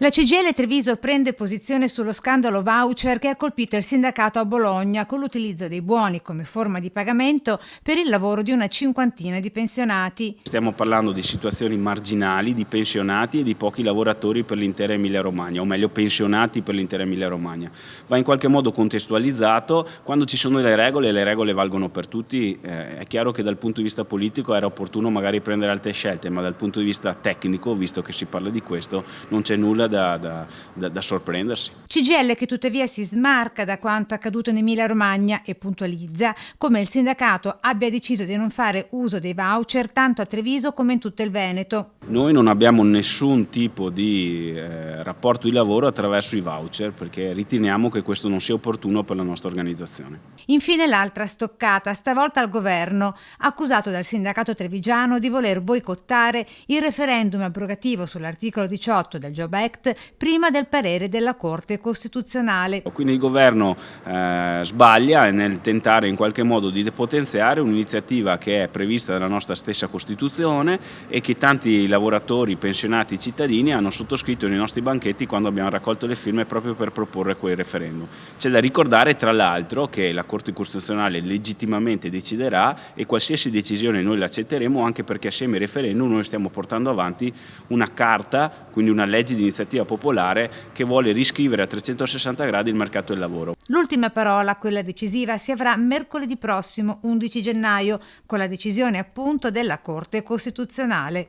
La CGIL Treviso prende posizione sullo scandalo voucher che ha colpito il sindacato a Bologna con l'utilizzo dei buoni come forma di pagamento per il lavoro di una cinquantina di pensionati. Stiamo parlando di situazioni marginali, di pensionati e di pochi lavoratori per l'intera Emilia-Romagna, o meglio pensionati per l'intera Emilia-Romagna. Va in qualche modo contestualizzato, quando ci sono le regole valgono per tutti. È chiaro che dal punto di vista politico era opportuno magari prendere altre scelte, ma dal punto di vista tecnico, visto che si parla di questo, non c'è nulla da sorprendersi. CGIL che tuttavia si smarca da quanto accaduto in Emilia-Romagna e puntualizza come il sindacato abbia deciso di non fare uso dei voucher tanto a Treviso come in tutto il Veneto. Noi non abbiamo nessun tipo di rapporto di lavoro attraverso i voucher perché riteniamo che questo non sia opportuno per la nostra organizzazione. Infine l'altra stoccata, stavolta al governo, accusato dal sindacato trevigiano di voler boicottare il referendum abrogativo sull'articolo 18 del Job Act prima del parere della Corte Costituzionale. Quindi il governo sbaglia nel tentare in qualche modo di depotenziare un'iniziativa che è prevista dalla nostra stessa Costituzione e che tanti lavoratori, pensionati, cittadini hanno sottoscritto nei nostri banchetti quando abbiamo raccolto le firme proprio per proporre quel referendum. C'è da ricordare tra l'altro che la Corte Costituzionale legittimamente deciderà e qualsiasi decisione noi l'accetteremo, anche perché assieme al referendum noi stiamo portando avanti una carta, quindi una legge di iniziativa popolare che vuole riscrivere a 360 gradi il mercato del lavoro. L'ultima parola, quella decisiva, si avrà mercoledì prossimo 11 gennaio con la decisione appunto della Corte Costituzionale.